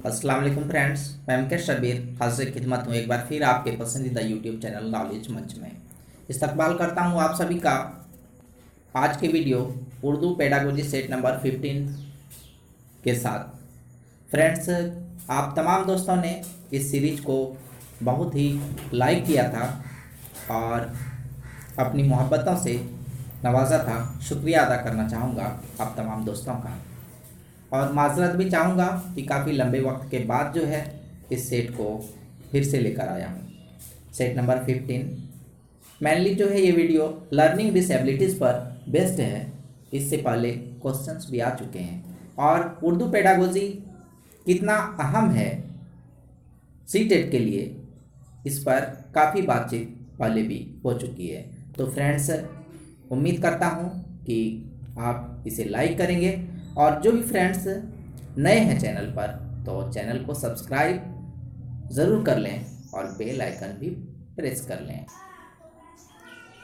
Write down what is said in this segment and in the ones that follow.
अस्सलाम वालेकुम फ्रेंड्स, मैं एम के शबीर हाजिर खिदमत हूँ एक बार फिर आपके पसंदीदा यूट्यूब चैनल नॉलेज मंच में। इस्तकबाल करता हूँ आप सभी का। आज की video Urdu pedagogy set number 15 के साथ। फ्रेंड्स, आप तमाम दोस्तों ने इस सीरीज को बहुत ही लाइक किया था और अपनी मोहब्बतों से नवाजा था। शुक्रिया अदा करना चाहूँगा आप तमाम दोस्तों का, और माजरत भी चाहूँगा कि काफ़ी लंबे वक्त के बाद जो है इस सेट को फिर से लेकर आया हूँ। सेट नंबर 15 मेनली जो है ये वीडियो लर्निंग डिसेबिलिटीज़ पर बेस्ड है। इससे पहले क्वेश्चंस भी आ चुके हैं और उर्दू पेडागोजी कितना अहम है सीटेट के लिए, इस पर काफ़ी बातचीत पहले भी हो चुकी है। तो फ्रेंड्स, उम्मीद करता हूँ कि आप इसे लाइक करेंगे और जो भी फ्रेंड्स नए हैं चैनल पर तो चैनल को सब्सक्राइब ज़रूर कर लें और बेल आइकन भी प्रेस कर लें।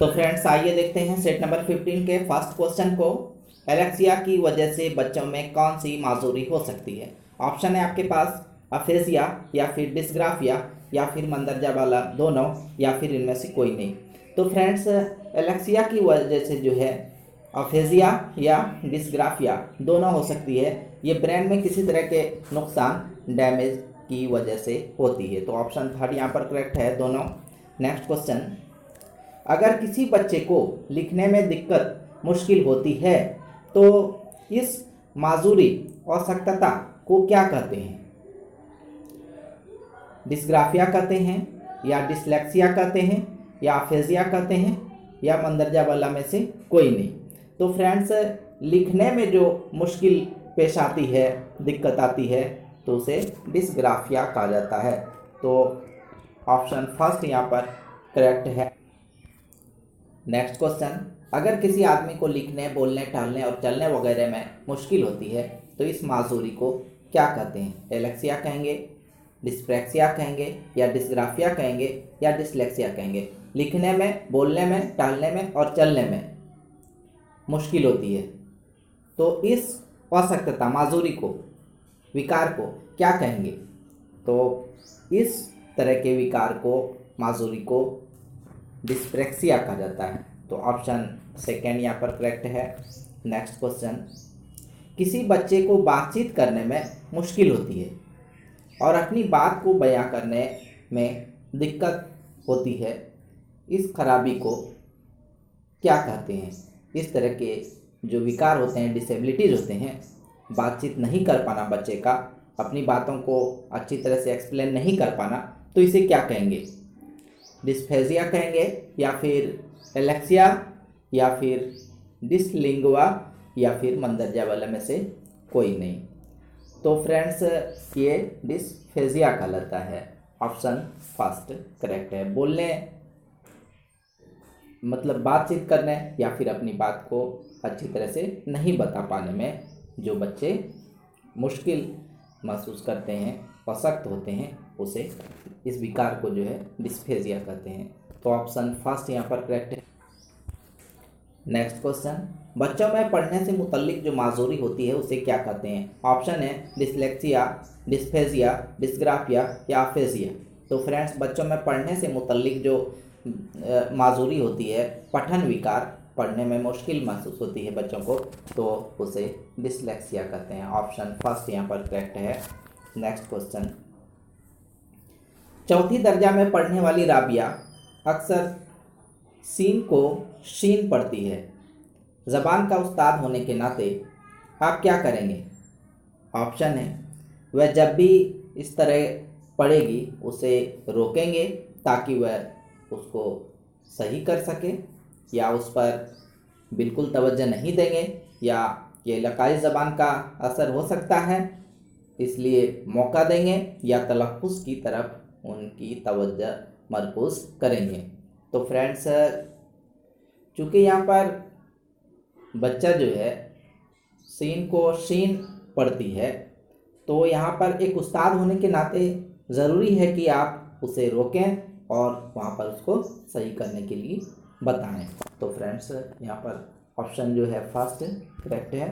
तो फ्रेंड्स, आइए देखते हैं सेट नंबर 15 के फर्स्ट क्वेश्चन को। एलेक्सिया की वजह से बच्चों में कौन सी माजूरी हो सकती है? ऑप्शन है आपके पास अफेजिया या फिर डिस्ग्राफिया या फिर मंदरजा वाला दोनों या फिर इनमें से कोई नहीं। तो फ्रेंड्स, एलेक्सिया की वजह से जो है अफेजिया या डिस्ग्राफिया दोनों हो सकती है। ये ब्रेन में किसी तरह के नुकसान डैमेज की वजह से होती है। तो ऑप्शन थर्ड यहाँ पर करेक्ट है, दोनों। नेक्स्ट क्वेश्चन, अगर किसी बच्चे को लिखने में दिक्कत मुश्किल होती है तो इस माजूरी अशक्तता को क्या कहते हैं? डिस्ग्राफिया कहते हैं या डिसलेक्सिया कहते हैं या अफेजिया कहते हैं या मंदरजा वाला में से कोई नहीं। तो फ्रेंड्स, लिखने में जो मुश्किल पेश आती है, दिक्कत आती है, तो उसे डिस्ग्राफिया कहा जाता है। तो ऑप्शन फर्स्ट यहाँ पर करेक्ट है। नेक्स्ट क्वेश्चन, अगर किसी आदमी को लिखने, बोलने, टहलने और चलने वगैरह में मुश्किल होती है तो इस माजूरी को क्या कहते हैं? एलेक्सिया कहेंगे, डिस्प्रैक्सिया कहेंगे या डिस्ग्राफिया कहेंगे या डिसलेक्सिया कहेंगे? लिखने में, बोलने में, टहलने में और चलने में मुश्किल होती है तो इस अशक्तता, माजूरी को, विकार को क्या कहेंगे? तो इस तरह के विकार को, माजूरी को डिस्प्रैक्सिया कहा जाता है। तो ऑप्शन सेकेंड यहाँ पर करेक्ट है। नेक्स्ट क्वेश्चन, किसी बच्चे को बातचीत करने में मुश्किल होती है और अपनी बात को बयां करने में दिक्कत होती है, इस खराबी को क्या कहते हैं? इस तरह के जो विकार होते हैं, डिसेबिलिटीज होते हैं, बातचीत नहीं कर पाना बच्चे का, अपनी बातों को अच्छी तरह से एक्सप्लेन नहीं कर पाना, तो इसे क्या कहेंगे? डिस्फेजिया कहेंगे या फिर एलेक्सिया या फिर डिसलिंगुआ या फिर मंदरजा वाला में से कोई नहीं। तो फ्रेंड्स, ये डिस्फेजिया कहलाता है। ऑप्शन फर्स्ट करेक्ट है। बोलने मतलब बातचीत करने या फिर अपनी बात को अच्छी तरह से नहीं बता पाने में जो बच्चे मुश्किल महसूस करते हैं, अशक्त होते हैं, उसे, इस विकार को जो है डिस्फेजिया कहते हैं। तो ऑप्शन फर्स्ट यहाँ पर करेक्ट है। नेक्स्ट क्वेश्चन, बच्चों में पढ़ने से मुतल्लिक जो माजूरी होती है उसे क्या कहते हैं? ऑप्शन है डिसलेक्सिया, डिस्फेजिया, डिस्ग्राफिया या अफेजिया। तो फ्रेंड्स, बच्चों में पढ़ने से मुतल्लिक जो माजूरी होती है, पठन विकार, पढ़ने में मुश्किल महसूस होती है बच्चों को, तो उसे डिसलेक्सिया कहते हैं। ऑप्शन फर्स्ट यहाँ पर करेक्ट है। नेक्स्ट क्वेश्चन, चौथी दर्जा में पढ़ने वाली राबिया अक्सर सीन को शीन पढ़ती है। ज़बान का उस्ताद होने के नाते आप क्या करेंगे? ऑप्शन है, वह जब भी इस तरह पढ़ेगी उसे रोकेंगे ताकि वह उसको सही कर सके, या उस पर बिल्कुल तवज्जो नहीं देंगे, या ये इलाकाई ज़बान का असर हो सकता है इसलिए मौका देंगे, या तलफ़्फ़ुज़ की तरफ उनकी तवज्जो मरकूज़ करेंगे। तो फ्रेंड्स, चूँकि यहाँ पर बच्चा जो है सीन को शीन पढ़ती है, तो यहाँ पर एक उस्ताद होने के नाते ज़रूरी है कि आप उसे रोकें और वहाँ पर उसको सही करने के लिए बताएं। तो फ्रेंड्स, यहाँ पर ऑप्शन जो है फर्स्ट करेक्ट है।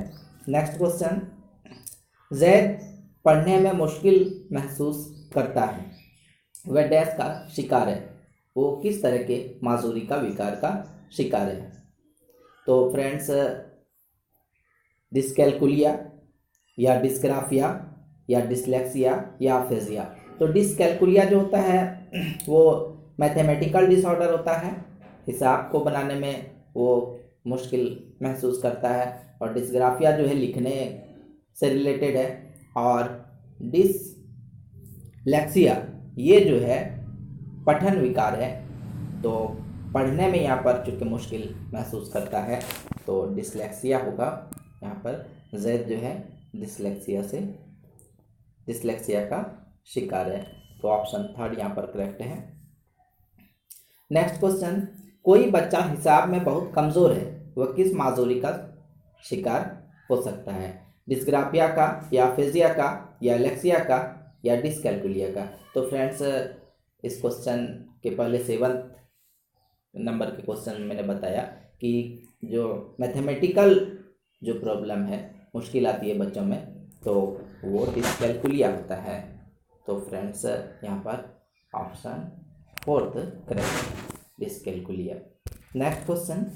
नेक्स्ट क्वेश्चन, जैद पढ़ने में मुश्किल महसूस करता है वह डैश का शिकार है, वो किस तरह के माजूरी का विकार का शिकार है। तो फ्रेंड्स, डिस्कैल्कुलिया या डिस्ग्राफिया या डिसलेक्सिया या अफेजिया। तो डिस्कैल्कुलिया जो होता है वो मैथमेटिकल डिसऑर्डर होता है, हिसाब को बनाने में वो मुश्किल महसूस करता है। और डिस्ग्राफिया जो है लिखने से रिलेटेड है। और डिसलेक्सिया ये जो है पठन विकार है, तो पढ़ने में यहाँ पर चूँकि मुश्किल महसूस करता है तो डिसलेक्सिया होगा। यहाँ पर जैद जो है डिसलेक्सिया का शिकार है, तो ऑप्शन थर्ड यहाँ पर करेक्ट है। नेक्स्ट क्वेश्चन, कोई बच्चा हिसाब में बहुत कमज़ोर है, वह किस माजूरी का शिकार हो सकता है? डिस्ग्राफिया का या फेजिया का या लेक्सिया का या डिसकैल्कुलिया का। तो फ्रेंड्स, इस क्वेश्चन के पहले 7th नंबर के क्वेश्चन में मैंने बताया कि जो मैथमेटिकल जो प्रॉब्लम है, मुश्किल आती है बच्चों में, तो वो डिसकैल्कुलिया होता है। तो फ्रेंड्स, यहाँ पर option 4th correct, dyscalculia. Next question,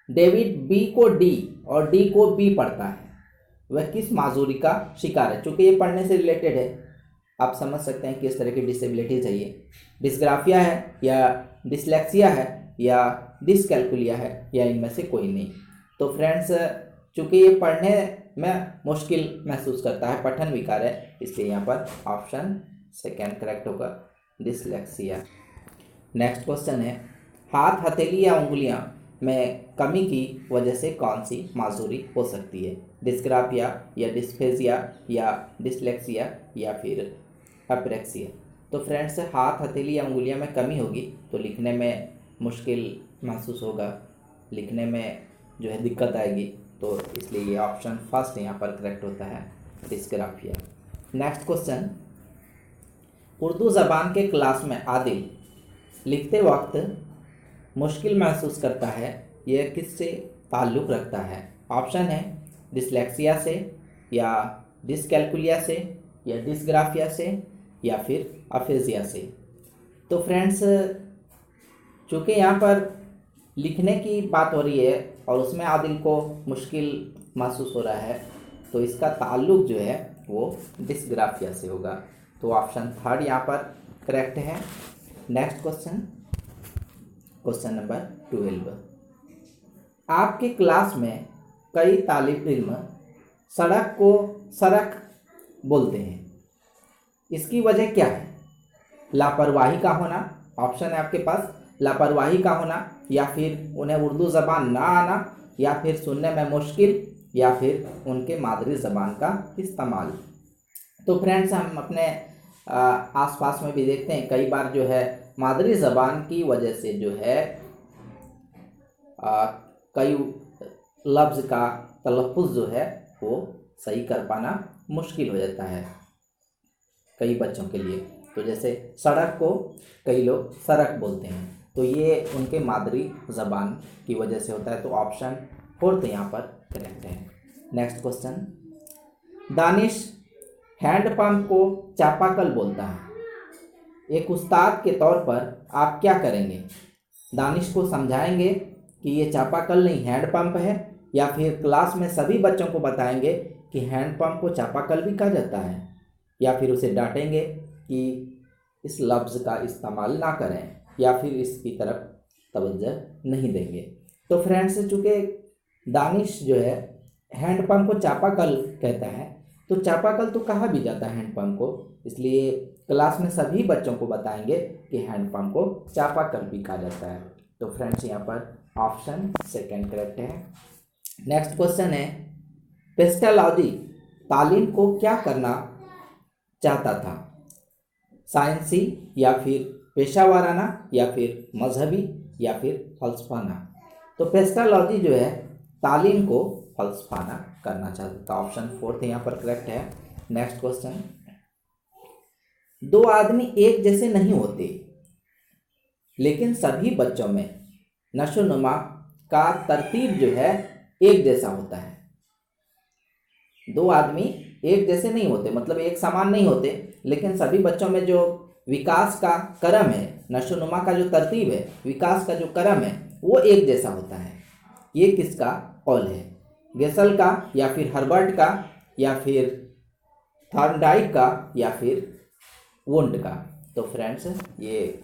David B को डी और डी को बी पढ़ता है, वह किस माजूरी का शिकार है? चूंकि ये पढ़ने से रिलेटेड है, आप समझ सकते हैं कि इस तरह की डिसेबिलिटी चाहिए। डिस्ग्राफिया है या डिसलेक्सिया है या डिसकैल्कुलिया है या इनमें से कोई नहीं। तो फ्रेंड्स, चूंकि ये पढ़ने में मुश्किल महसूस करता है, पठन विकार है, इसलिए यहाँ पर ऑप्शन 2nd करेक्ट होगा, डिसलेक्सिया। नेक्स्ट क्वेश्चन है, हाथ, हथेली या उंगलियां में कमी की वजह से कौन सी माजूरी हो सकती है? डिस्ग्राफिया या डिस्फेजिया या डिसलेक्सिया या फिर अप्रेक्सिया। तो फ्रेंड्स, हाथ, हथेली या उंगलियां में कमी होगी तो लिखने में मुश्किल महसूस होगा, लिखने में जो है दिक्कत आएगी, तो इसलिए ये ऑप्शन फर्स्ट यहाँ पर करेक्ट होता है, डिस्ग्राफिया। नेक्स्ट क्वेश्चन, उर्दू ज़बान के क्लास में आदिल लिखते वक्त मुश्किल महसूस करता है, यह किससे ताल्लुक़ रखता है? ऑप्शन है डिसलेक्सिया से या डिसकैल्कुलिया से या डिस्ग्राफिया से या फिर अफेजिया से। तो फ्रेंड्स, चूँकि यहाँ पर लिखने की बात हो रही है और उसमें आदिल को मुश्किल महसूस हो रहा है, तो इसका ताल्लुक़ जो है वो डिस्ग्राफिया से होगा, तो ऑप्शन 3rd यहाँ पर करेक्ट है। नेक्स्ट क्वेश्चन, क्वेश्चन नंबर 12, आपके क्लास में कई तालिब इल्म सड़क को सड़क बोलते हैं, इसकी वजह क्या है? लापरवाही का होना, ऑप्शन है आपके पास, लापरवाही का होना, या फिर उन्हें उर्दू ज़बान ना आना, या फिर सुनने में मुश्किल, या फिर उनके मादरी ज़बान का इस्तेमाल। तो फ्रेंड्स, हम अपने आसपास में भी देखते हैं कई बार जो है मादरी ज़बान की वजह से जो है कई लफ्ज़ का तलफ़ुज़ जो है वो सही कर पाना मुश्किल हो जाता है कई बच्चों के लिए। तो जैसे सड़क को कई लोग सड़क बोलते हैं, तो ये उनके मादरी ज़बान की वजह से होता है, तो ऑप्शन 4th यहाँ पर करेक्ट है। नेक्स्ट क्वेश्चन, दानिश हैंडपंप को चापाकल बोलता है, एक उस्ताद के तौर पर आप क्या करेंगे? दानिश को समझाएंगे कि ये चापाकल नहीं हैंडपंप है, या फिर क्लास में सभी बच्चों को बताएंगे कि हैंडपंप को चापाकल भी कहा जाता है, या फिर उसे डांटेंगे कि इस लफ्ज़ का इस्तेमाल ना करें, या फिर इसकी तरफ तवज्जो नहीं देंगे। तो फ्रेंड्स, चूँकि दानिश जो है हैंडपंप को चापाकल कहता है, तो चापाकल तो कहा भी जाता है हैंडपंप को, इसलिए क्लास में सभी बच्चों को बताएंगे कि हैंडपंप को चापाकल भी कहा जाता है। तो फ्रेंड्स, यहाँ पर ऑप्शन 2nd करेक्ट है। नेक्स्ट क्वेश्चन है, पेस्टालॉजी तालीम को क्या करना चाहता था? साइंसी या फिर पेशा वाराना या फिर मजहबी या फिर फलसफाना। तो पेस्टालॉजी जो है तालीम को फलसफाना करना चाहता था, ऑप्शन 4th यहाँ पर करेक्ट है। नेक्स्ट क्वेश्चन, दो आदमी एक जैसे नहीं होते लेकिन सभी बच्चों में नशोनुमा का तरतीब जो है एक जैसा होता है। दो आदमी एक जैसे नहीं होते, मतलब एक समान नहीं होते, लेकिन सभी बच्चों में जो विकास का क्रम है, नशोनुमा का जो तरतीब है, विकास का जो क्रम है, वो एक जैसा होता है। ये किसका कौल है? गेसल का, या फिर हर्बर्ट का, या फिर थॉर्नडाइक का, या फिर वुंड का? तो फ्रेंड्स, ये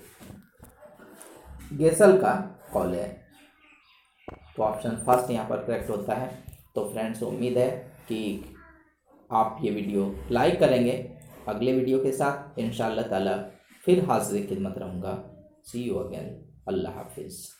गेसल का कौल है। तो ऑप्शन फर्स्ट यहाँ पर करेक्ट होता है। तो फ्रेंड्स, उम्मीद है कि आप ये वीडियो लाइक करेंगे। अगले वीडियो के साथ इंशाअल्लाह ताला फिर हाज़िर खिदमत रहूँगा। सी यू अगेन। अल्लाह हाफिज़।